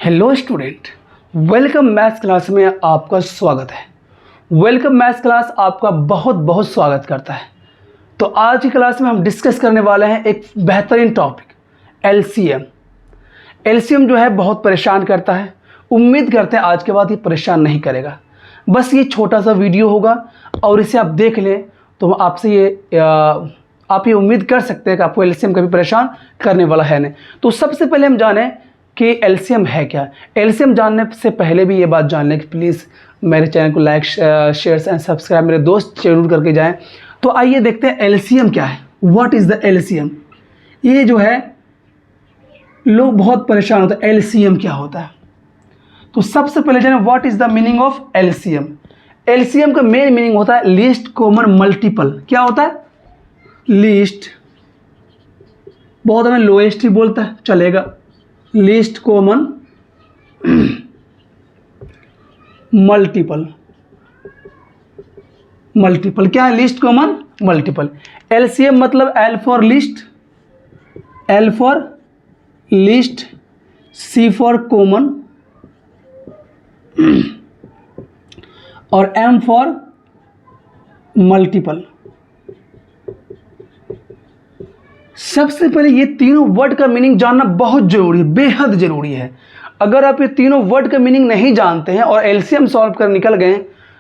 Hello student, welcome maths class में आपका स्वागत है। वेलकम मैथ्स क्लास आपका बहुत बहुत स्वागत करता है। तो आज की क्लास में हम डिस्कस करने वाले हैं एक बेहतरीन टॉपिक एलसीएम। एलसीएम जो है बहुत परेशान करता है। उम्मीद करते हैं आज के बाद ये परेशान नहीं करेगा। बस ये छोटा सा वीडियो होगा और इसे आप देख लें तो आपसे आप ये उम्मीद कर सकते हैं कि आपको एलसीएम कभी परेशान करने वाला है नहीं। तो सबसे पहले हम जानें कि एलसीएम है क्या। एलसीएम जानने से पहले भी ये बात जान लें कि प्लीज़ मेरे चैनल को लाइक शेयर एंड सब्सक्राइब मेरे दोस्त जरूर करके जाएं। तो आइए देखते हैं एलसीएम क्या है। What is the LCM. ये जो है लोग बहुत परेशान होते हैं, एलसीएम क्या होता है। तो सबसे पहले जाने what is the meaning of LCM. LCM का मेन मीनिंग होता है लीस्ट कॉमन मल्टीपल। क्या होता है? लीस्ट, बहुत हमें लोएस्ट ही बोलता है चलेगा। Least common multiple. मल्टीपल क्या है? Least common multiple. एलसीएम मतलब L for list, L for list, C for common और एम फॉर मल्टीपल। सबसे पहले ये तीनों वर्ड का मीनिंग जानना बहुत जरूरी है, बेहद जरूरी है। अगर आप ये तीनों वर्ड का मीनिंग नहीं जानते हैं और एलसीएम सॉल्व कर निकल गए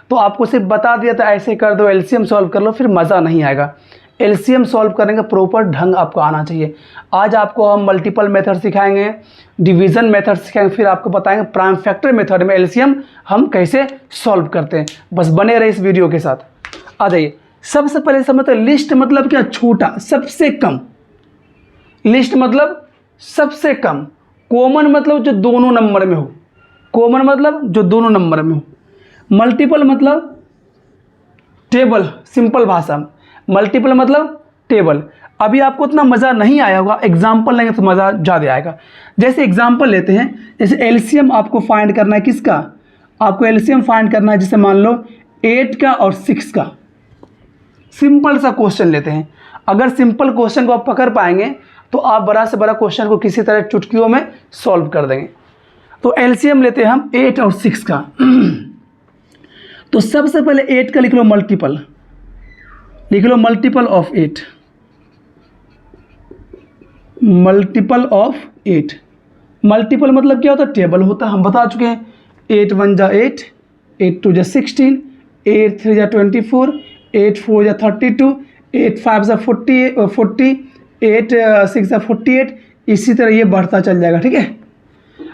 तो आपको सिर्फ बता दिया था ऐसे कर दो, एलसीएम सॉल्व कर लो, फिर मज़ा नहीं आएगा। एलसीएम सॉल्व करने का प्रॉपर ढंग आपको आना चाहिए। आज आपको हम मल्टीपल मेथड सिखाएंगे, डिवीज़न मेथड सिखाएंगे, फिर आपको बताएंगे प्राइम फैक्टर मेथड में एलसीएम हम कैसे सॉल्व करते हैं। बस बने रहे इस वीडियो के साथ। आ जाइए। सबसे पहले समझते हैं लिस्ट मतलब क्या? छोटा, सबसे कम। लिस्ट मतलब सबसे कम। कॉमन मतलब जो दोनों नंबर में हो। कॉमन मतलब जो दोनों नंबर में हो। मल्टीपल मतलब टेबल, सिंपल भाषा में मल्टीपल मतलब टेबल। अभी आपको उतना मज़ा नहीं आया होगा, एग्जाम्पल लेंगे तो मज़ा ज़्यादा आएगा। जैसे एग्जाम्पल लेते हैं, जैसे एलसीएम आपको फाइंड करना है किसका? आपको एलसीएम फाइंड करना है जैसे मान लो 8 का और 6 का। सिंपल सा क्वेश्चन लेते हैं। अगर सिंपल क्वेश्चन को आप पकड़ पाएंगे तो आप बड़ा से बड़ा क्वेश्चन को किसी तरह चुटकियों में सॉल्व कर देंगे। तो एलसीएम लेते हैं हम 8 और 6 का। तो सबसे पहले 8 का लिख लो मल्टीपल, लिख लो multiple of 8, multiple of 8। Multiple मतलब क्या होता है? टेबल होता है, हम बता चुके हैं। 8 1 जा 8, 8 2 जा 16, 8 3 जा 24, 8 4 जा 32, 8 5 जा 40, 8 6 जा 48। इसी तरह ये बढ़ता चल जाएगा, ठीक है।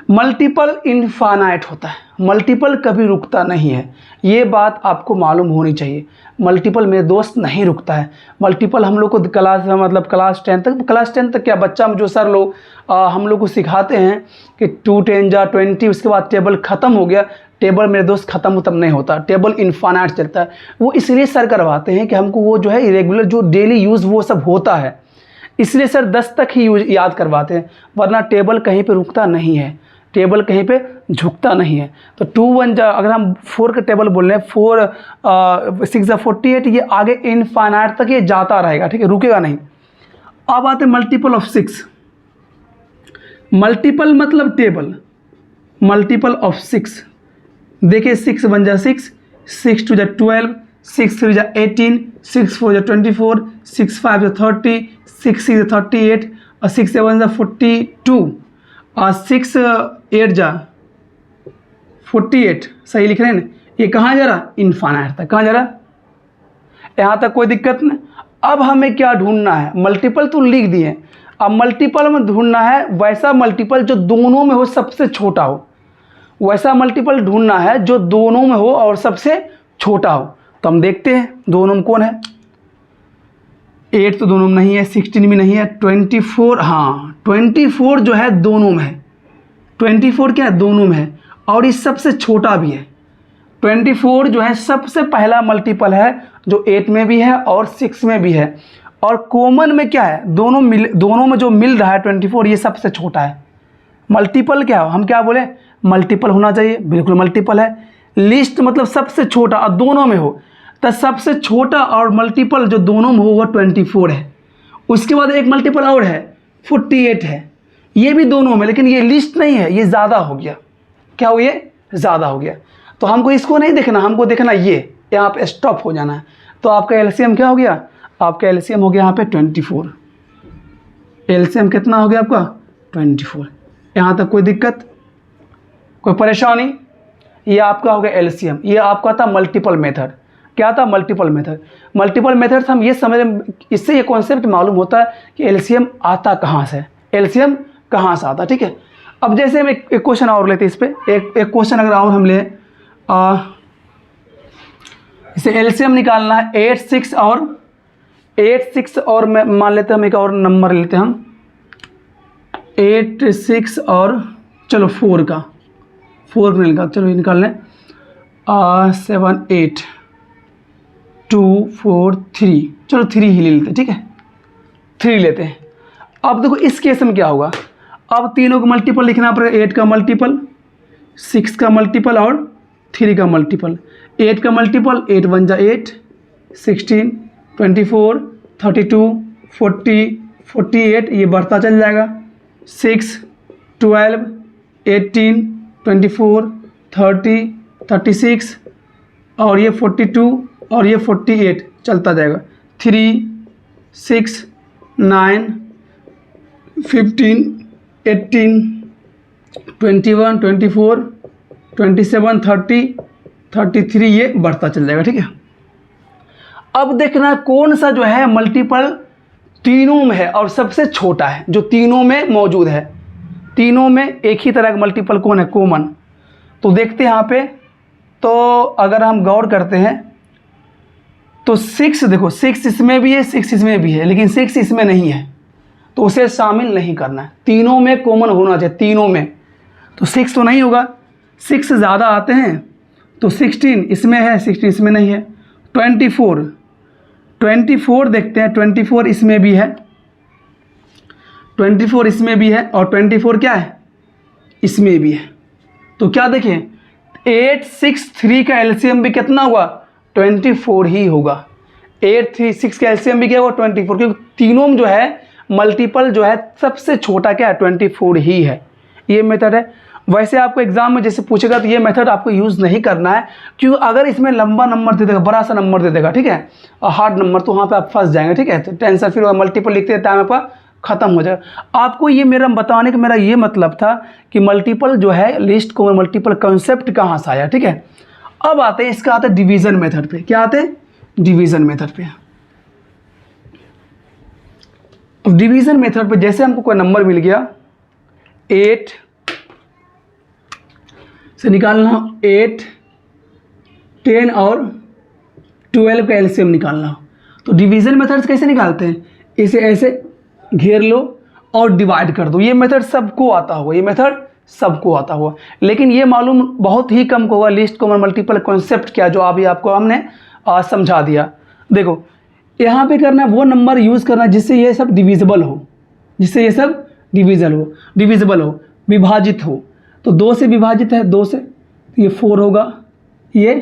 मल्टीपल इनफाइनाइट होता है, मल्टीपल कभी रुकता नहीं है। ये बात आपको मालूम होनी चाहिए। मल्टीपल मेरे दोस्त नहीं रुकता है। मल्टीपल हम लोग को क्लास मतलब क्लास 10 तक क्या बच्चा जो सर लोग हम लोग को सिखाते हैं कि 2 10 जा 20, उसके बाद टेबल ख़त्म हो गया। टेबल मेरे दोस्त ख़त्म नहीं होता, टेबल इनफाइनाइट चलता है। वो इसलिए सर करवाते हैं कि हमको वो जो है इरेगुलर जो डेली यूज़ वो सब होता है, इसलिए सर 10 तक ही याद करवाते हैं, वरना टेबल कहीं पे रुकता नहीं है, टेबल कहीं पे झुकता नहीं है। तो 2 1 जा, अगर हम 4 का टेबल बोल रहे हैं, 4 6 जा 48, ये आगे इनफाइनाइट तक ये जाता रहेगा, ठीक है, रुकेगा नहीं। अब आते हैं मल्टीपल ऑफ 6। मल्टीपल मतलब टेबल, मल्टीपल ऑफ 6। देखिए 6 1 जा 6, 6 2 जा 12, 6 3 जा 18, 6 4 जा 24, 6 5 जा 30, 6 6 जा 38 और 6 7 जा 42 और 6 8 जा 48। सही लिख रहे हैं ना? ये कहाँ जा रहा? इनफाइनाइट तक। कहाँ जा रहा? यहाँ तक कोई दिक्कत नहीं। अब हमें क्या ढूंढना है? मल्टीपल तो लिख दिए, अब मल्टीपल में ढूंढना है वैसा मल्टीपल जो दोनों में हो, सबसे छोटा हो। वैसा मल्टीपल ढूंढना है जो दोनों में हो और सबसे छोटा हो। तो हम देखते हैं दोनों में कौन है। 8 तो दोनों में नहीं है, 16 भी नहीं है, 24, हाँ 24 जो है दोनों में है। 24 क्या है? दोनों में है और इस सबसे छोटा भी है। 24 जो है सबसे पहला मल्टीपल है जो 8 में भी है और 6 में भी है। और कॉमन में क्या है? दोनों में जो मिल रहा है 24, ये सबसे छोटा है। मल्टीपल क्या हो? हम क्या बोले? मल्टीपल होना चाहिए, बिल्कुल मल्टीपल है। लिस्ट मतलब सबसे छोटा और दोनों में हो, तो सबसे छोटा और मल्टीपल जो दोनों में हो वो 24 है। उसके बाद एक मल्टीपल और है 48 है। ये भी दोनों में, लेकिन ये लिस्ट नहीं है, ये ज़्यादा हो गया। क्या हो, ये ज़्यादा हो गया। तो हमको इसको नहीं देखना, हमको देखना ये, यहाँ पे स्टॉप हो जाना है। तो आपका एलसीएम क्या हो गया, आपका एलसीएम हो गया यहाँ पे 24। एलसीएम कितना हो गया आपका 24। यहाँ तक कोई दिक्कत, कोई परेशानी? ये आपका हो गया एलसीएम। ये आपका था मल्टीपल मेथड। क्या था, मल्टीपल मेथड। मल्टीपल मेथड हम ये समझ, इससे ये कॉन्सेप्ट मालूम होता है कि एलसीएम आता कहाँ से, एलसीएम कहाँ से आता। ठीक है, अब जैसे हम एक क्वेश्चन और लेते हैं इस पर, एक क्वेश्चन अगर और हम लें, इसे एलसीएम निकालना है 8 6 और मैं मान लेते हैं, हम एक और नंबर लेते हैं हम 8 6 और चलो 4 का निकाल, चलो ये निकाल लें 7 8 2 4 3, चलो 3 ही ले लेते हैं। ठीक है, 3 लेते हैं। अब देखो इस केस में क्या होगा, अब तीनों का मल्टीपल लिखना पड़ेगा, 8 का मल्टीपल, 6 का मल्टीपल और 3 का मल्टीपल। 8 का मल्टीपल 8 1 जा 8, 16 24 32 40 48, ये बढ़ता चल जाएगा। 6 12 18 24 30 36 और ये 42 और ये 48 चलता जाएगा। 3 6 9 15 18 21 24 27 30 33, ये बढ़ता चल जाएगा। ठीक है, अब देखना कौन सा जो है मल्टीपल तीनों में है और सबसे छोटा है, जो तीनों में मौजूद है। तीनों में एक ही तरह का मल्टीपल कौन है, कॉमन। तो देखते हैं यहाँ पे, तो अगर हम गौर करते हैं तो 6, देखो 6 इसमें भी है, 6 इसमें भी है, लेकिन 6 इसमें नहीं है, तो उसे शामिल नहीं करना है। तीनों में कॉमन होना चाहिए, तीनों में। तो 6 तो नहीं होगा, 6 ज़्यादा आते हैं, तो 16 इसमें है, 16 इसमें नहीं है। 24 देखते हैं, 24 इसमें भी है, 24 इसमें भी है, और 24 क्या है, इसमें भी है। तो क्या देखें, 8 6 3 का एलसीएम भी कितना होगा, 24 ही होगा। 8 3 6 का एलसीएम भी क्या होगा, 24, क्योंकि तीनों में जो है मल्टीपल जो है सबसे छोटा क्या है, 24 ही है। ये मेथड है। वैसे आपको एग्जाम में जैसे पूछेगा तो ये मेथड आपको यूज़ नहीं करना है, क्योंकि अगर इसमें लंबा नंबर दे देगा, बड़ा सा नंबर दे देगा, ठीक है, और हार्ड नंबर, तो वहाँ पे आप फंस जाएंगे। ठीक है, तो टेंशन फिर मल्टीपल लिखते टाइम आपका ख़त्म हो जाएगा। आपको ये मेरा बताने का मेरा ये मतलब था कि मल्टीपल जो है लिस्ट को, मल्टीपल कंसेप्ट कहाँ से आया। ठीक है, अब आते हैं, इसका आता है डिवीज़न मेथड पे। क्या आते हैं, डिवीज़न मेथड पे। अब डिवीज़न मेथड पे जैसे हमको कोई नंबर मिल गया, 8 से निकालना, 8 10 और 12 का एलसीएम निकालना। तो डिवीज़न मेथड कैसे निकालते हैं, इसे ऐसे घेर लो और डिवाइड कर दो। ये मेथड सबको आता होगा, ये मेथड सबको आता होगा, लेकिन ये मालूम बहुत ही कम को होगा लिस्ट कॉमन मल्टीपल कॉन्सेप्ट क्या, जो अभी आपको हमने समझा दिया। देखो यहाँ पे करना है वो नंबर यूज़ करना जिससे ये सब डिविजिबल हो, जिससे ये सब डिविजिबल हो, विभाजित हो। तो 2 से विभाजित है, 2 से, तो ये 4 होगा, ये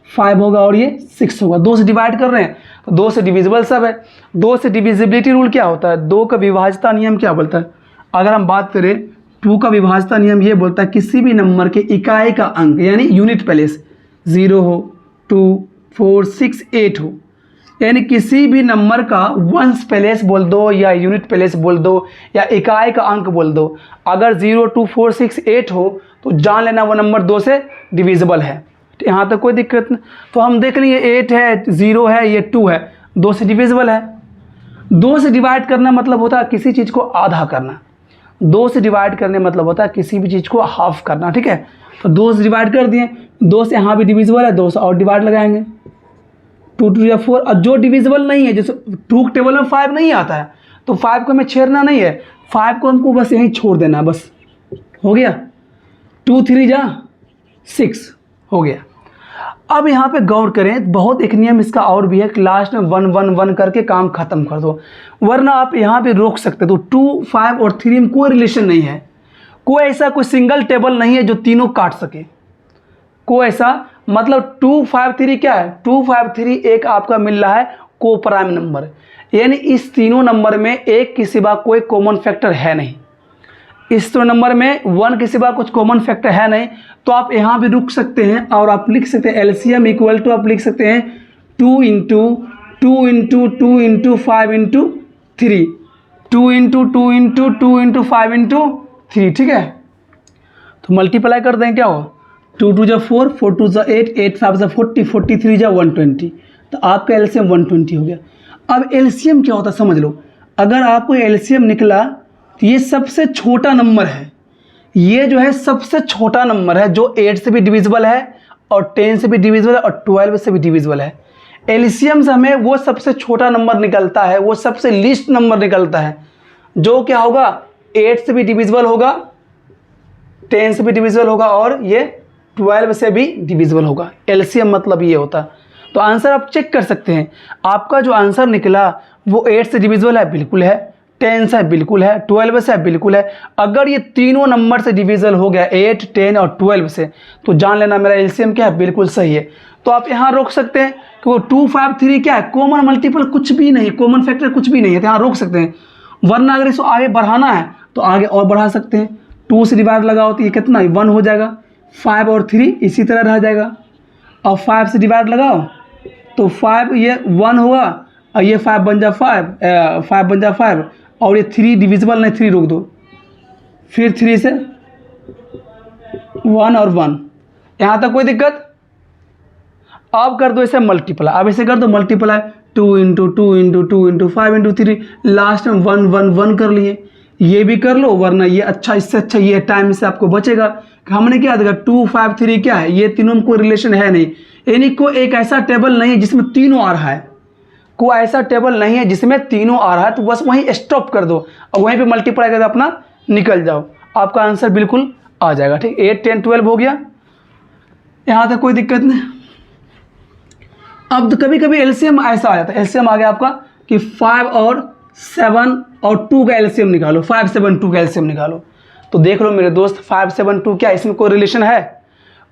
5 होगा और ये 6 होगा। 2 से डिवाइड कर रहे हैं तो 2 से डिविजिबल सब है। 2 से डिविजिबिलिटी रूल क्या होता है, 2 का विभाज्यता नियम क्या बोलता है। अगर हम बात करें 2 का विभाज्यता नियम ये बोलता है किसी भी नंबर के इकाई का अंक यानी यूनिट प्लेस 0 हो, 2 4 6 8 हो, यानी किसी भी नंबर का वंस प्लेस बोल दो या यूनिट प्लेस बोल दो या इकाई का अंक बोल दो, अगर 0 2 4 6 8 हो तो जान लेना वो नंबर 2 से डिविजिबल है। यहाँ तक कोई दिक्कत नहीं। तो हम देख लेंगे 8 है, 0 है, ये 2 है, 2 से डिविजिबल है। 2 से डिवाइड करना मतलब होता है किसी चीज़ को आधा करना। 2 से डिवाइड करने मतलब होता है किसी भी चीज़ को हाफ करना। ठीक है, तो 2 से डिवाइड कर दिए, 2 से यहाँ भी डिविजिबल है, 2 से और डिवाइड लगाएंगे, 2 2 या 4। और जो डिविजिबल नहीं है, जैसे 2 टेबल में 5 नहीं आता है, तो 5 को हमें छेड़ना नहीं है, 5 को हमको बस यहीं छोड़ देना, बस हो गया। 2 3 जा 6 हो गया। अब यहाँ पे गौर करें, बहुत एक नियम इसका और भी है कि लास्ट में 1 1 1 करके काम खत्म कर दो, वरना आप यहाँ पे रोक सकते। तो 2 5 और 3 में कोई रिलेशन नहीं है, कोई ऐसा कोई सिंगल टेबल नहीं है जो तीनों काट सके, कोई ऐसा, मतलब 2 5 3 क्या है, 2 5 3 एक आपका मिल रहा है को प्राइम नंबर, यानी इस तीनों नंबर में एक के सिवा कोई कॉमन फैक्टर है नहीं। इस तो नंबर में 1 के सिवा कुछ कॉमन फैक्टर है नहीं, तो आप यहाँ भी रुक सकते हैं और आप लिख सकते हैं एलसीएम इक्वल टू आप लिख सकते हैं 2 into 2 into 2 into 5 into 3, 2 into 2 into 2 into 5 into 3, ठीक है। तो मल्टीप्लाई कर दें, क्या हो 2 2 जा 4, 4 2 जा 8, 8 5 जा 40, 43 जा 120, तो आपका एलसीएम 120 हो गया। अब एलसीएम क्या होता है समझ लो, अगर आपको एलसीएम निकला तो ये सबसे छोटा नंबर है, ये जो है सबसे छोटा नंबर है जो 8 से भी डिविजिबल है और 10 से भी डिविजिबल है और 12 से भी डिविजिबल है। एलसीएम से हमें वो सबसे छोटा नंबर निकलता है, वो सबसे लीस्ट नंबर निकलता है जो क्या होगा 8 से भी डिविजिबल होगा, 10 से भी डिविजिबल होगा और ये 12 से भी डिविजिबल होगा। एलसीएम मतलब ये होता। तो आंसर आप चेक कर सकते हैं, आपका जो आंसर निकला वो 8 से डिविजिबल है, बिल्कुल है, 10 से बिल्कुल है, 12 से बिल्कुल है। अगर ये तीनों नंबर से डिविजिबल हो गया 8, 10 और 12 से, तो जान लेना मेरा एलसीएम क्या है, बिल्कुल सही है। तो आप यहाँ रोक सकते हैं क्योंकि 2 5 3 क्या है, कॉमन मल्टीपल कुछ भी नहीं, कॉमन फैक्टर कुछ भी नहीं है, तो यहाँ रोक सकते हैं। वरना अगर इसको आगे बढ़ाना है तो आगे और बढ़ा सकते हैं, 2 से डिवाइड लगाओ तो ये कितना 1 हो जाएगा, 5 और 3 इसी तरह रह जाएगा, और 5 से डिवाइड लगाओ तो 5 ये 1 हुआ और ये 5 बन जा 5 बन जा 5 और ये 3 डिविजिबल नहीं, 3 रोक दो, फिर 3 से 1 और 1, यहाँ तक कोई दिक्कत। अब कर दो इसे मल्टीप्लाई, अब इसे कर दो multiply 2 into 2 into 2 into 5 into 3, last में 1 1 1 कर लिए, ये भी कर लो, वरना ये अच्छा, इससे अच्छा ये टाइम से आपको बचेगा कि हमने क्या देखा 2 5 3 क्या है, ये तीनों में कोई रिलेशन है नहीं, यानी कोई एक ऐसा टेबल नहीं है जिसमें तीनों आ रहा है, कोई ऐसा टेबल नहीं है जिसमें तीनों आ रहा है, तो बस वहीं स्टॉप कर दो और वहीं पे मल्टीप्लाई करके अपना निकल जाओ, आपका आंसर बिल्कुल आ जाएगा, ठीक। 8 10 12 हो गया, यहाँ तक कोई दिक्कत नहीं। अब तो कभी कभी एलसीएम ऐसा आ जाता है, एलसीएम आ गया आपका कि 5 और 7 और 2 का एलसीएम निकालो, 5 7 2 का एलसीएम निकालो, तो देख लो मेरे दोस्त 5 7 2 क्या इसमें कोई रिलेशन है,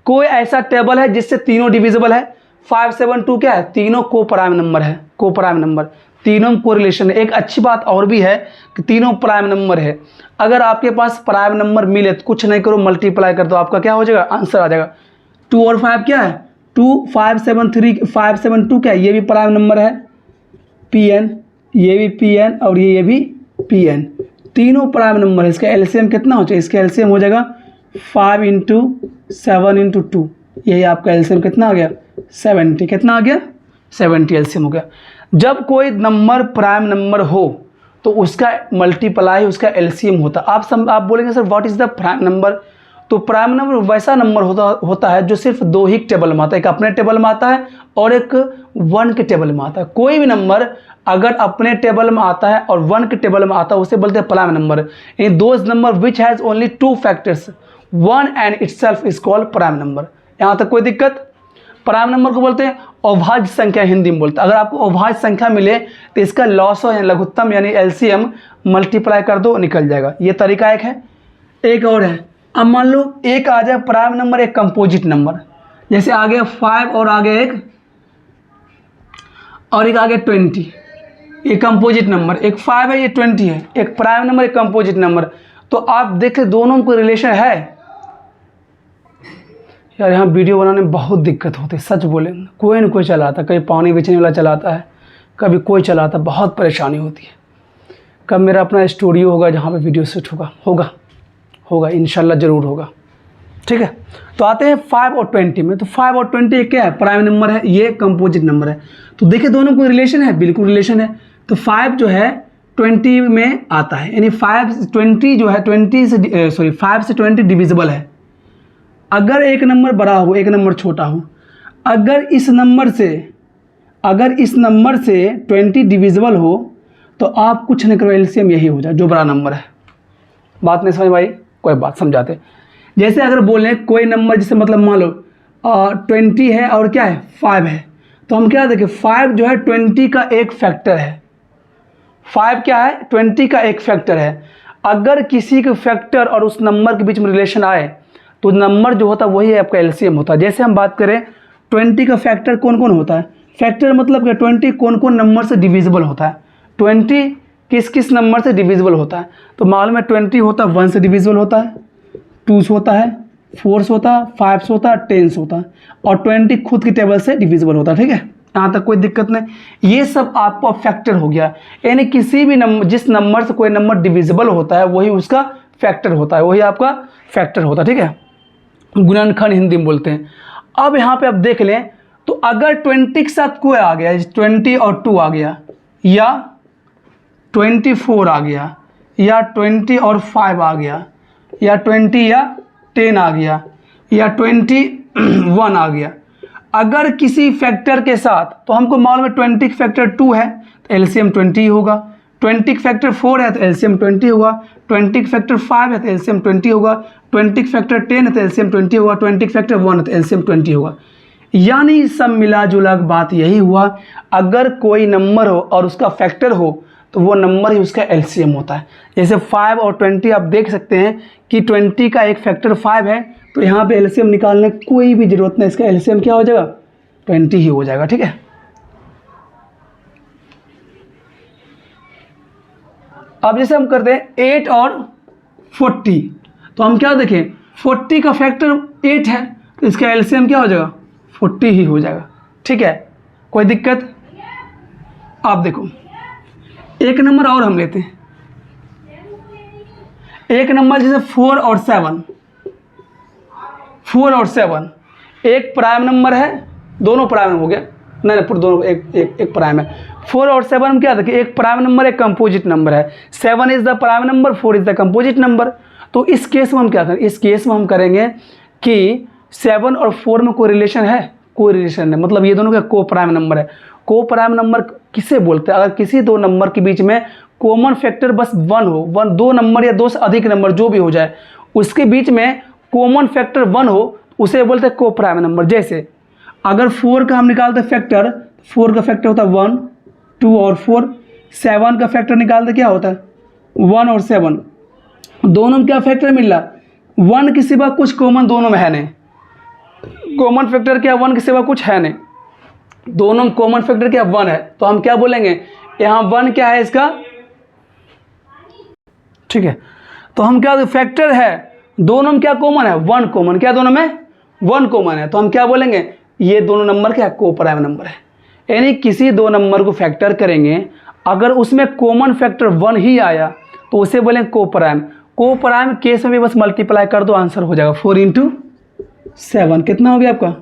कोई ऐसा टेबल है जिससे तीनों डिविजिबल है। 5 7 2 क्या है, तीनों को प्राइम नंबर है, को प्राइम नंबर, तीनों में कोई रिलेशन है। एक अच्छी बात और भी है कि तीनों प्राइम नंबर है, अगर आपके पास प्राइम नंबर मिले तो कुछ नहीं करो मल्टीप्लाई कर दो, आपका क्या हो जाएगा, आंसर आ जाएगा। 2 और 5 क्या है, 2 5 7 3 5 7 2 क्या है, ये भी प्राइम नंबर है Pn, ये भी Pn और ये भी Pn, तीनों प्राइम नंबर है। इसका एलसीएम कितना हो जाएगा, इसका एलसीएम हो जाएगा 5 इंटू 7 इंटू 2, यही आपका एलसीएम कितना आ गया 70, कितना आ गया 70 एलसीएम हो गया। जब कोई नंबर प्राइम नंबर हो तो उसका मल्टीप्लाई उसका एलसीएम होता है। आप बोलेंगे sir what is the prime number, तो प्राइम नंबर वैसा नंबर होता है जो सिर्फ 2 ही टेबल में आता है, एक अपने टेबल में आता है और एक 1 के टेबल में आता है। कोई भी नंबर अगर अपने टेबल में आता है और 1 के टेबल में आता है उसे बोलते हैं प्राइम नंबर। यानी those number which has only 2 factors 1 and itself is called prime number. यहाँ तक कोई दिक्कत। प्राइम नंबर को बोलते हैं अभाज्य संख्या, हिंदी में बोलते हैं। अगर आपको अभाज्य संख्या मिले तो इसका लॉसो यानी लघुत्तम यानी एलसीएम मल्टीप्लाई कर दो, निकल जाएगा। ये तरीका एक है। एक और है, अब मान लो एक आ जाए प्राइम नंबर, एक कंपोजिट नंबर, जैसे आ गया 5 और आगे एक आ गया 20, ये कंपोजिट नंबर, एक 5 है ये 20 है, एक प्राइम नंबर एक कंपोजिट नंबर। तो आप देख दोनों में कोई रिलेशन है। यार यहाँ वीडियो बनाने में बहुत दिक्कत होती है, सच बोले, कोई न कोई चलाता, कभी पानी बेचने वाला चलाता है, कभी कोई चलाता, बहुत परेशानी होती है। कब मेरा अपना स्टूडियो होगा जहाँ पे वीडियो शूट होगा इंशाल्लाह ज़रूर होगा, ठीक है। तो आते हैं 5 और 20 में। तो 5 और 20 क्या है, प्राइम नंबर है, ये कंपोजिट नंबर है। तो देखिए दोनों कोई रिलेशन है, बिल्कुल रिलेशन है। तो 5 जो है 20 में आता है, यानी 5 से 20 डिविजिबल है। अगर एक नंबर बड़ा हो एक नंबर छोटा हो, अगर इस नंबर से 20 डिविजिबल हो तो आप कुछ नहीं करो, एलसीएम यही हो जाए जो बड़ा नंबर है। बात नहीं समझ भाई, कोई बात समझाते। जैसे अगर बोले कोई नंबर, जैसे मतलब मान लो 20 है और क्या है 5 है, तो हम क्या देखें 5 जो है 20 का एक फैक्टर है। 5 क्या है 20 का एक फैक्टर है। अगर किसी के फैक्टर और उस नंबर के बीच में रिलेशन आए तो नंबर जो होता है वही आपका एलसीएम होता है। जैसे हम बात करें 20 का फैक्टर कौन कौन होता है, फैक्टर मतलब कि 20 कौन कौन नंबर से डिविजिबल होता है। 20 किस किस नंबर से डिविजिबल होता है। तो मालूम है 20 होता है 1 से डिविजिबल होता है, 2 से होता है, 4 से होता है, 5 से होता है, 10 से होता है, और 20 खुद की टेबल से डिविजिबल होता है। ठीक है, यहाँ तक कोई दिक्कत नहीं। ये सब आपका फैक्टर हो गया, यानी किसी भी नंबर, जिस नंबर से कोई नंबर डिविजिबल होता है वही उसका फैक्टर होता है, वही आपका फैक्टर होता है। ठीक है, गुणनखंड हिंदी में बोलते हैं। अब यहाँ पे आप देख लें, तो अगर 20 के साथ कोई आ गया, 20 और 2 आ गया, या 24 आ गया, या 20 और 5 आ गया, या 20 या 10 आ गया, या 21 आ गया, अगर किसी फैक्टर के साथ, तो हमको मालूम है 20 का फैक्टर 2 है तो एलसीएम 20 होगा, 20 का फैक्टर 4 है तो एलसीएम 20 होगा, 20 का फैक्टर 5 है तो एलसीएम 20 होगा, 20 का फैक्टर 10 है तो एलसीएम 20 होगा, 20 का फैक्टर 1 है तो एलसीएम 20 होगा। यानी सब मिला जुला बात यही हुआ, अगर कोई नंबर हो और उसका फैक्टर हो तो वो नंबर ही उसका एलसीएम होता है। जैसे 5 और 20 आप देख सकते हैं कि 20 का एक फैक्टर 5 है, तो यहाँ पे एलसीएम निकालने की कोई भी ज़रूरत नहीं, इसका एलसीएम क्या हो जाएगा, 20 ही हो जाएगा। ठीक है, अब जैसे हम करते हैं 8 और 40, तो हम क्या देखें, 40 का फैक्टर 8 है तो इसका एलसीएम क्या हो जाएगा, 40 ही हो जाएगा। ठीक है, कोई दिक्कत। आप देखो एक नंबर और हम लेते हैं, एक नंबर जैसे 4 और 7, 4 और 7 एक प्राइम नंबर है, दोनों प्राइम हो गया, नहीं पूरे दोनों एक प्राइम है। 4 और 7 हम क्या देखें, एक प्राइम नंबर एक कंपोजिट नंबर है, 7 is the prime number, 4 is the composite number. तो इस केस में हम क्या करें, इस केस में हम करेंगे कि 7 और 4 में कोई रिलेशन है, कोई रिलेशन नहीं, मतलब ये दोनों का को प्राइम नंबर है। को प्राइम नंबर किसे बोलते हैं, अगर किसी दो नंबर के बीच में कॉमन फैक्टर बस 1 हो, दो नंबर या 2 से अधिक नंबर जो भी हो जाए, उसके बीच में कॉमन फैक्टर 1 हो, उसे बोलते हैं को प्राइम नंबर। जैसे अगर 4 का हम निकालते फैक्टर, 4 का फैक्टर होता है 1, 2 और 4, 7 का फैक्टर निकालते क्या होता है 1 और 7, दोनों में क्या फैक्टर मिल रहा, 1 के सिवा कुछ कॉमन दोनों में है नहीं, कॉमन फैक्टर क्या 1 के सिवा कुछ है नहीं, दोनों में कॉमन फैक्टर क्या 1 है, तो हम क्या बोलेंगे यहाँ 1 क्या है इसका। ठीक है, तो हम क्या फैक्टर है, दोनों में क्या कॉमन है 1 कॉमन, क्या दोनों में 1 कॉमन है, तो हम क्या बोलेंगे ये दोनों नंबर क्या को प्राइम नंबर है। यानी किसी दो नंबर को फैक्टर करेंगे, अगर उसमें कॉमन फैक्टर 1 ही आया तो उसे बोलेंगे को प्राइम। को प्राइम केस में भी बस मल्टीप्लाई कर दो, आंसर हो जाएगा 4 × 7 कितना हो गया आपका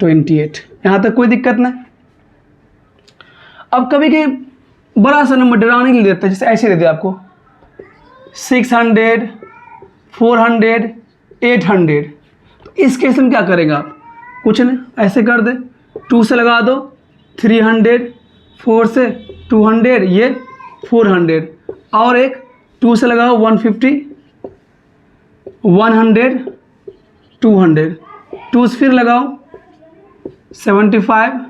28। यहाँ तक कोई दिक्कत नहीं। अब कभी के बड़ा सा नंबर डराने के लिए देता है, जैसे ऐसे दे दिया आपको 600, 400, 800, तो इस केस में क्या करेगा आप, कुछ नहीं, ऐसे कर दे, 2 से लगा दो 300, 4 से 200, ये 400, और एक 2 से लगाओ 150, 100, 200, 2 से फिर लगाओ 75,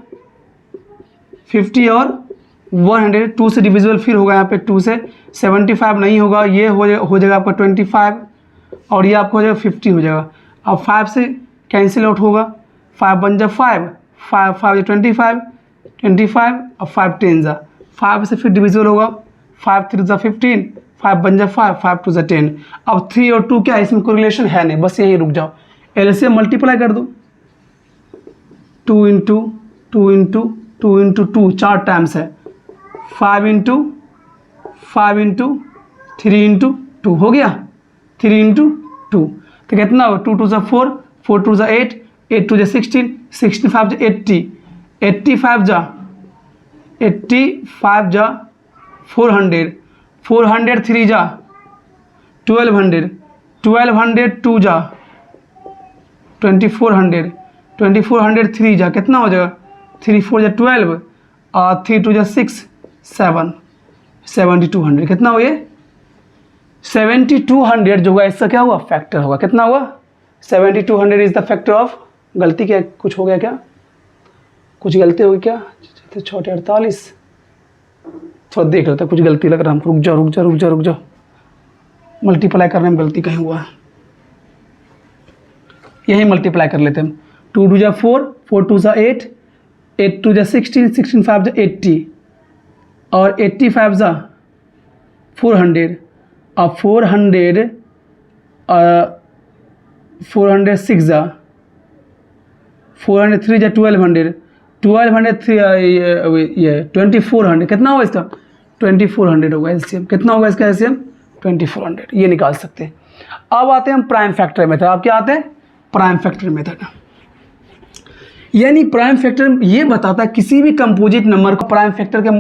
50 और 100, 2 से डिविजिबल फिर होगा, यहाँ पे 2 से 75 नहीं होगा, ये हो जाएगा आपका 25, और ये आपको हो जाएगा 50 हो जाएगा। अब 5 से कैंसिल आउट होगा, 5 बन जा 5, 5 25, 25, अब 5 10 जा, 5 से फिर डिविजिबल होगा, 5 3 जा 15, 5 बन जा 5, 5 2 जा 10। अब 3 और 2 क्या है, इसमें कोई रिलेशन है नहीं, बस यहीं रुक जाओ, एलसीएम मल्टीप्लाई कर दो, 2 × 2 × 2 × 2 4 टाइम्स है, 5 × 5 × 3 × 2 हो गया, 3 × 2 तो कितना हो, 2 2 जा 4, 4 2 जा 8, 8 2 जा 16, 16 5 जा 80, 85 जा 85 जा 400, 400 3 जा 1200, 1200 2 जा 2400, 2400 3 जा कितना हो जाएगा, 3 4 जा 12, और 3 2 जा 6 7, 7200 कितना हो, ये 7200 जो होगा इसका क्या हुआ, फैक्टर होगा, कितना हुआ 7200 इज द फैक्टर ऑफ, गलती क्या कुछ हो गया क्या, कुछ गलती होगी क्या, छोटे 48, थोड़ा देख लेते कुछ गलती लग रहा है हमको, रुक जाओ, मल्टीप्लाई करने में गलती कहीं हुआ है, यही मल्टीप्लाई कर लेते हैं हम, 2 2 जा 4, 4 2 जा 8, 8 2 जा 16, 16 5 जा 80, और 85 जा 400, अब 400 6 जा 400 3 जा 1200, 2400 कितना होगा इसका 2400 होगा एलसीएम। कितना होगा इसका एलसीएम 2400, ये निकाल सकते हैं। अब आते हैं हम प्राइम फैक्टर मेथड। अब क्या आते हैं प्राइम फैक्टर मेथड, यानी प्राइम फैक्टर ये बताता है किसी भी कंपोजिट नंबर को प्राइम फैक्टर के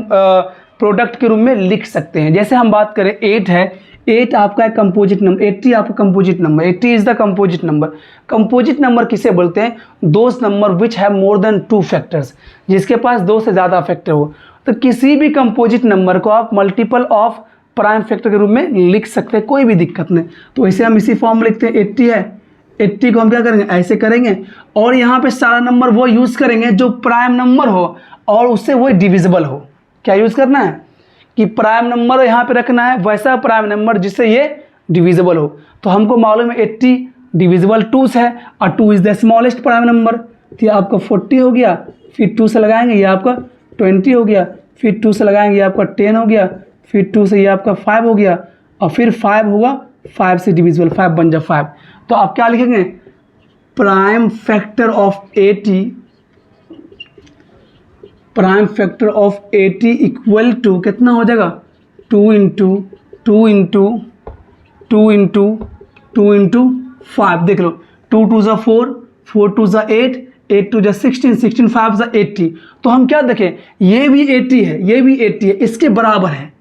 प्रोडक्ट के रूप में लिख सकते हैं। जैसे हम बात करें 8 है, 8 आपका एक कंपोजिट नंबर, 80 आपका composite number, 80 is the composite number. Composite number किसे बोलते हैं, those number which have more than 2 factors, जिसके पास 2 से ज़्यादा फैक्टर हो। तो किसी भी कंपोजिट नंबर को आप मल्टीपल ऑफ प्राइम फैक्टर के रूप में लिख सकते हैं, कोई भी दिक्कत नहीं। तो इसे हम इसी फॉर्म में लिखते हैं। 80 है, 80 को हम क्या करेंगे ऐसे करेंगे, और यहाँ पे सारा नंबर वो यूज़ करेंगे जो प्राइम नंबर हो और उससे वो डिविजिबल हो। क्या यूज़ करना है कि प्राइम नंबर यहाँ पे रखना है, वैसा प्राइम नंबर जिससे ये डिविजिबल हो। तो हमको मालूम है 80 डिविजिबल 2 से है, और 2 is the smallest prime number. तो ये आपका 40 हो गया, फिर 2 से लगाएंगे ये आपका 20 हो गया, फिर 2 से लगाएंगे ये आपका 10 हो गया, फिर 2 से ये आपका 5 हो गया, और फिर 5 होगा 5 से डिविजिबल 5 बन जाए 5। तो आप क्या लिखेंगे prime factor of 80, prime factor of 80 equal to कितना हो जाएगा 2 इंटू 2 इंटू 2 इंटू 2 इंटू 5। देख लो 2 2 ज़ा 4, 4 2 ज़ा 8, 8 2 ज़ा 16, 16 5 ज़ा 80। तो हम क्या देखें ये भी 80 है, ये भी 80 है, इसके बराबर है।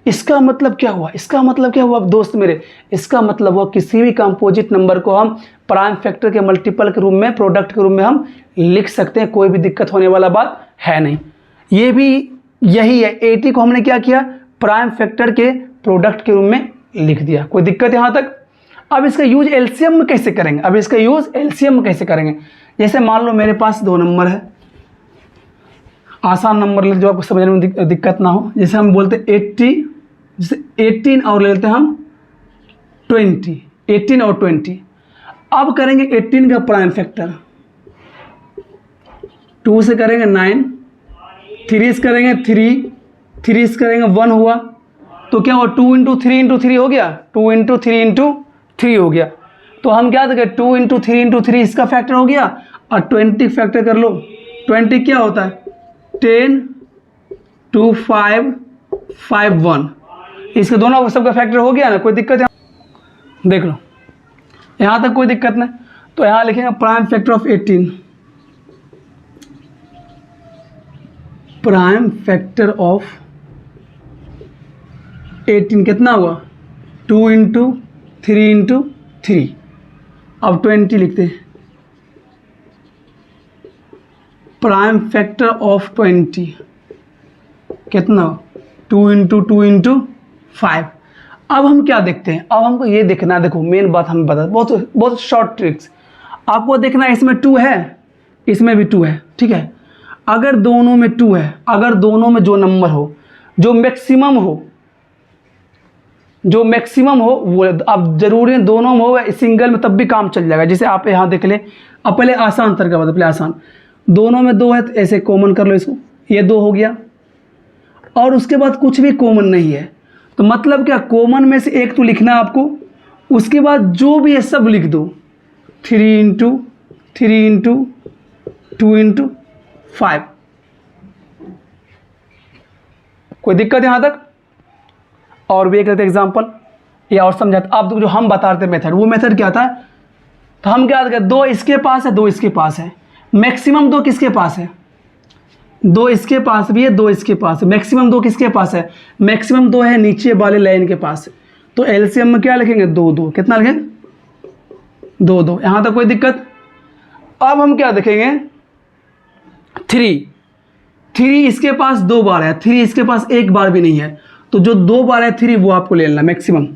इसका मतलब क्या हुआ, इसका मतलब क्या हुआ दोस्त मेरे, इसका मतलब हुआ किसी भी कंपोजिट नंबर को हम प्राइम फैक्टर के मल्टीपल के रूप में, प्रोडक्ट के रूप में हम लिख सकते हैं, कोई भी दिक्कत होने वाला बात है नहीं। ये भी यही है, 80 को हमने क्या किया प्राइम फैक्टर के प्रोडक्ट के रूप में लिख दिया, कोई दिक्कत यहाँ तक। अब इसका यूज एलसीएम में कैसे करेंगे, अब इसका यूज एलसीएम में कैसे करेंगे। जैसे मान लो मेरे पास 2 नंबर है, आसान नंबर ले जो आपको समझने में दिक्कत ना हो। जैसे हम बोलते 80, जैसे 18 और ले लेते हैं हम 20, 18 और 20। अब करेंगे 18 का प्राइम फैक्टर, 2 से करेंगे 9, 3 से करेंगे 3, 3 से करेंगे 1 हुआ, तो क्या हुआ 2 इंटू 3 इंटू 3 हो गया, 2 इंटू 3 इंटू 3 हो गया। तो हम क्या देखें 2 इंटू 3 इंटू 3 इसका फैक्टर हो गया, और 20 फैक्टर कर लो। 20 क्या होता है 10 2 5 5 1, इसके दोनों सबका फैक्टर हो गया ना, कोई दिक्कत है देख लो यहाँ तक कोई दिक्कत नहीं। तो यहाँ लिखेंगे prime factor of 18, prime factor of 18 कितना हुआ 2 इंटू 3 इंटू 3। अब 20 लिखते हैं प्राइम फैक्टर ऑफ 20 कितना 2 इंटू 2 इंटू 5। अब हम क्या देखते हैं, अब हमको ये देखना है, देखो मेन बात हमें बता, बहुत बहुत शॉर्ट ट्रिक्स आपको देखना है। इसमें 2 है, इसमें भी 2 है, ठीक है। अगर दोनों में 2 है, अगर दोनों में जो नंबर हो जो मैक्सिमम हो, जो मैक्सिमम हो वो, अब जरूरी है दोनों में हो, सिंगल में तब भी काम चल जाएगा। जैसे आप यहाँ देख ले, अब पहले आसान तरीका बता, पहले आसान, दोनों में 2 है तो ऐसे कॉमन कर लो इसको, ये 2 हो गया, और उसके बाद कुछ भी कॉमन नहीं है। तो मतलब क्या कॉमन में से एक तो लिखना है आपको, उसके बाद जो भी है सब लिख दो, 3 इंटू 3 इंटू 2 इंटू 5। कोई दिक्कत यहाँ तक। और भी एक लेते एग्जाम्पल या और समझाते। आप जो हम बता रहे थे मेथड, वो मेथड क्या था, तो हम क्या करते 2 इसके पास है 2 इसके पास है, मैक्सिमम 2 किसके पास है 2 इसके पास भी है 2 इसके पास है, मैक्सिमम 2 किसके पास है, मैक्सिमम 2 है नीचे वाले लाइन के पास। तो एलसीएम में क्या लिखेंगे 2 2, कितना लिखेंगे 2 2, यहाँ तक कोई दिक्कत। अब हम क्या देखेंगे 3 इसके पास 2 बार है, 3 इसके पास 1 बार भी नहीं है, तो जो 2 बार है 3 वो आपको ले लेना मैक्सिमम,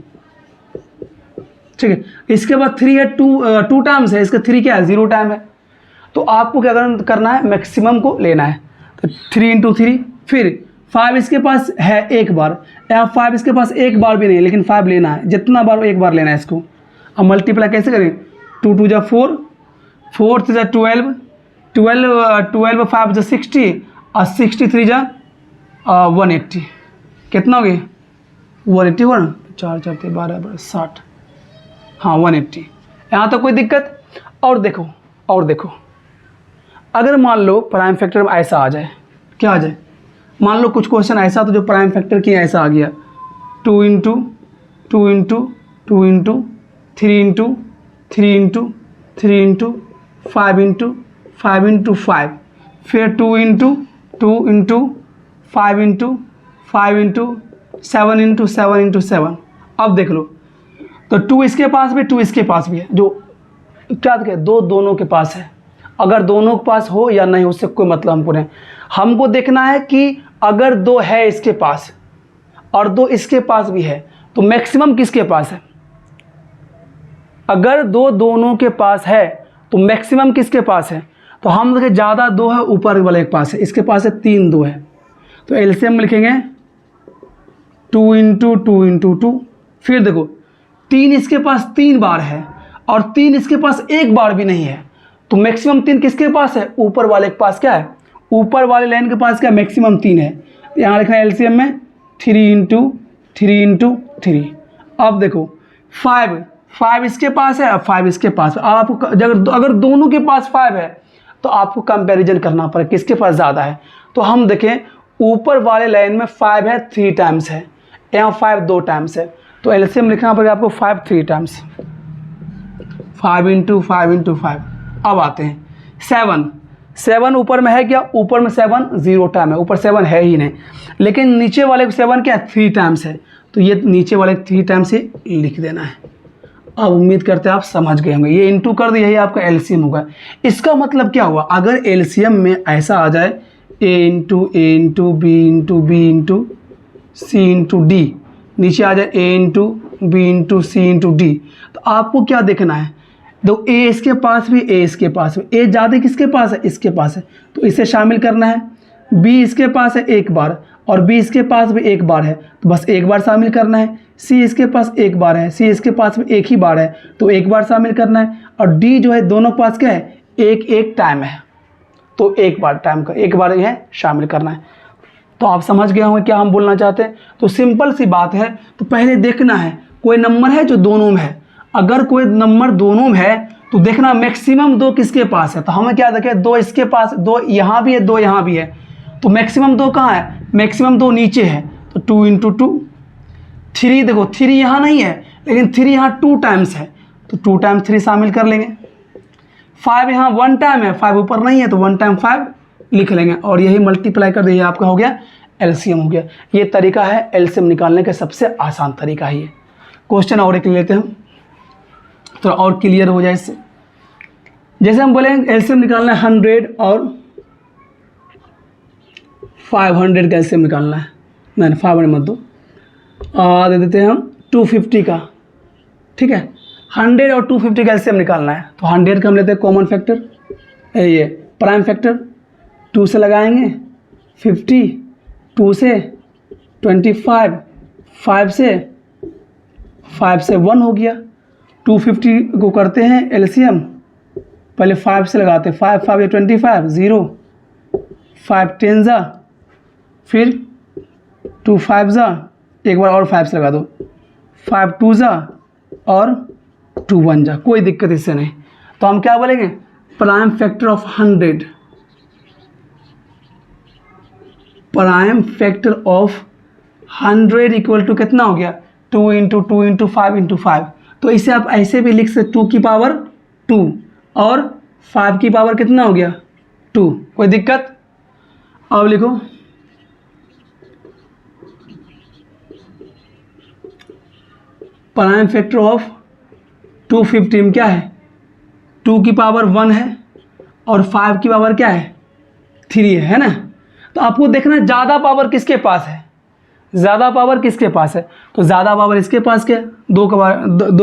ठीक है। इसके बाद 3 है 2 टाइम्स है, इसका 3 क्या है 0 टाइम है। तो आपको क्या करना है मैक्सिमम को लेना है, तो 3 इंटू 3। फिर 5 इसके पास है 1 बार, यहाँ 5 इसके पास 1 बार भी नहीं, लेकिन 5 लेना है, जितना बार 1 बार लेना है इसको। अब मल्टीप्लाई कैसे करें, 2 2 जा 4, 4 3 जा 12, 12 5 जा 60, और 63 जा 180, कितना हो गया 180 हुआ ना, 4 4 12 60, हाँ 180। यहाँ तक कोई दिक्कत? और देखो अगर मान लो प्राइम फैक्टर में ऐसा आ जाए, क्या आ जाए, मान लो कुछ क्वेश्चन ऐसा तो जो प्राइम फैक्टर की ऐसा आ गया 2 into 2 into 2 into 3 into 3 into 3 into 5 into 5 into 5, फिर 2 into 2 into 5 into 5 into 7 into 7 into 7। अब देख लो तो 2 इसके पास भी 2 इसके पास भी है, जो क्या देखे दोनों के पास है। अगर दोनों के पास हो या नहीं उससे कोई मतलब हमको नहीं, हमको देखना है कि अगर 2 है इसके पास और 2 इसके पास भी है तो मैक्सिमम किसके पास है। अगर 2 दोनों के पास है तो मैक्सिमम किसके पास है, तो हम देखें ज़्यादा 2 है ऊपर वाले के पास है, इसके पास है 3 2 है, तो एलसीएम लिखेंगे 2 इंटू 2 इंटू 2। फिर देखो 3 इसके पास 3 बार है और 3 इसके पास 1 बार भी नहीं है, तो मैक्सिमम 3 किसके पास है, ऊपर वाले के पास क्या है, ऊपर वाले लाइन के पास क्या मैक्सिमम 3 है। तो यहाँ लिखना है एलसीएम में 3 इंटू 3 इंटू 3। अब देखो 5 इसके पास है और 5 इसके पास है। आपको अगर दोनों के पास 5 है तो आपको कंपैरिजन करना पड़ेगा किसके पास ज़्यादा है। तो हम देखें ऊपर वाले लाइन में 5 है 3 टाइम्स है, यहाँ 5 2 टाइम्स है, तो एलसीएम लिखना पड़ेगा आपको 5 3 टाइम्स, 5 इंटू 5 इंटू 5। अब आते हैं 7 ऊपर में है क्या, ऊपर में 7 0 टाइम है, ऊपर 7 है ही नहीं, लेकिन नीचे वाले 7 क्या 3 टाइम्स है, तो ये नीचे वाले 3 टाइम्स से लिख देना है। अब उम्मीद करते हैं आप समझ गए होंगे, ये इंटू कर दिया, यही आपका एलसीएम होगा। इसका मतलब क्या हुआ, अगर एलसीएम में ऐसा आ जाए ए इंटू बी इंटू सी इंटू डी, नीचे आ जाए ए इंटू बी इंटू सी इंटू डी, तो आपको क्या देखना है, दो ए इसके पास भी ए इसके पास भी, ए ज़्यादा किसके पास है, इसके पास है, तो इसे शामिल करना है। बी इसके पास है 1 बार और बी इसके पास भी 1 बार है, तो बस 1 बार शामिल करना है। सी इसके पास 1 बार है, सी इसके पास भी 1 ही बार है, तो 1 बार शामिल करना है। और डी जो है दोनों के पास क्या है, एक टाइम है, तो 1 बार टाइम का 1 बार यह शामिल करना है। तो आप समझ गए होंगे क्या हम बोलना चाहते हैं। तो सिंपल सी बात है, तो पहले देखना है कोई नंबर है जो दोनों में है। अगर कोई नंबर दोनों में है तो देखना मैक्सिमम 2 किसके पास है, तो हमें क्या देखें 2 इसके पास, 2 यहाँ भी है 2 यहाँ भी है, तो मैक्सिमम 2 कहाँ है, मैक्सिमम 2 नीचे है, तो 2 इंटू 2। 3 देखो 3 यहाँ नहीं है लेकिन 3 यहाँ 2 टाइम्स है, तो 2 टाइम्स 3 शामिल कर लेंगे। 5 यहाँ 1 टाइम है, 5 ऊपर नहीं है, तो 1 टाइम 5 लिख लेंगे और यही मल्टीप्लाई कर दिए, आपका हो गया एलसीएम हो गया। ये तरीका है एलसीएम निकालने का, सबसे आसान तरीका है ये। क्वेश्चन और एक लेते हैं हम, थोड़ा और क्लियर हो जाए इससे। जैसे हम बोलेंगे एलसीएम निकालना है 100 और 500 का एलसीएम निकालना है, नहीं 500 मत दो, दे देते हैं हम 250 का, ठीक है। 100 और 250 का एलसीएम निकालना है, तो 100 का हम लेते हैं कॉमन फैक्टर, ये प्राइम फैक्टर 2 से लगाएंगे, 50 2 से 25, 5 से 1 हो गया। 250 को करते हैं एलसीएम, पहले 5 से लगाते हैं, 5 5 25 0, 5 10 जा, फिर 2 5 जा, एक बार और 5 से लगा दो, 5 2 जा और 2 1 जा, कोई दिक्कत इससे नहीं। तो हम क्या बोलेंगे, prime factor of 100, prime factor of 100 equal to कितना हो गया, 2 इंटू 2 इंटू 5 इंटू 5। तो इसे आप ऐसे भी लिख सकते, 2 की पावर 2 और 5 की पावर कितना हो गया 2, कोई दिक्कत। अब लिखो प्राइम फैक्टर ऑफ 250 में क्या है, 2 की पावर 1 है और 5 की पावर क्या है 3 है ना। तो आपको देखना ज़्यादा पावर किसके पास है, ज़्यादा पावर किसके पास है, तो ज़्यादा पावर इसके पास क्या, 2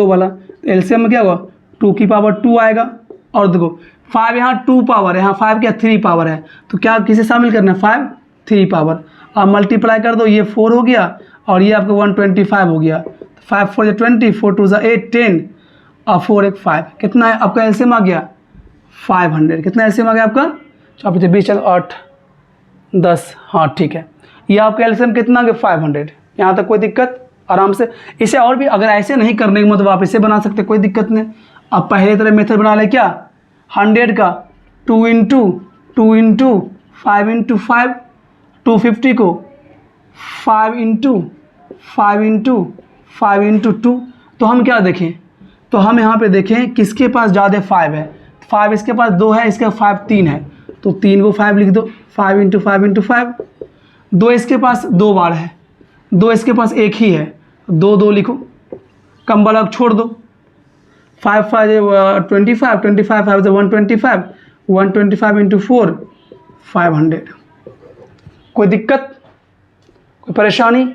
वाला, तो एलसीएम में क्या होगा 2 की पावर 2 आएगा। और देखो 5 यहाँ 2 पावर है, यहाँ 5 क्या 3 पावर है, तो क्या किसे शामिल करना है 5 3 पावर। अब मल्टीप्लाई कर दो, ये 4 हो गया और ये आपका 125 हो गया, 5 4 20, 4 2 8 10 और 4 1 5, कितना है आपका एलसीएम आ गया 500। कितना एलसीएम आ गया आपका 4 20 8 10, हाँ ठीक है। ये आपका एलसीएम कितना आ गया 500। यहाँ तक कोई दिक्कत आराम से। इसे और भी अगर ऐसे नहीं करने के मतलब आप इसे बना सकते, कोई दिक्कत नहीं। अब पहले तरह मेथड बना ले क्या, 100 का 2 इंटू 5 इंटू 5, 250 को 5 इंटू 5 इंटू 2। तो हम क्या देखें, तो हम यहाँ पे देखें किसके पास ज़्यादा 5 है, 5 इसके पास 2 है, इसके 5 3 है, तो 3 को 5 लिख दो, 5 इंटू 5 इंटू 5। 2 इसके पास 2 बार है, 2 इसके पास एक ही है, 2 2 लिखो, कम वाला छोड़ दो। 5 5 25, 25 5 से 125, 125 इंटू 4 500। कोई दिक्कत, कोई परेशानी?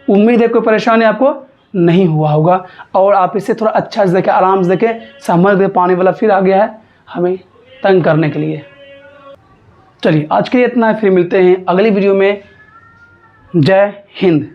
उम्मीद है कोई परेशानी आपको नहीं हुआ होगा और आप इसे थोड़ा अच्छा से देखें, आराम से देखें, समझ दे। पानी वाला फिर आ गया है हमें तंग करने के लिए। चलिए आज के लिए इतना है, फिर मिलते हैं अगली वीडियो में। जय हिंद।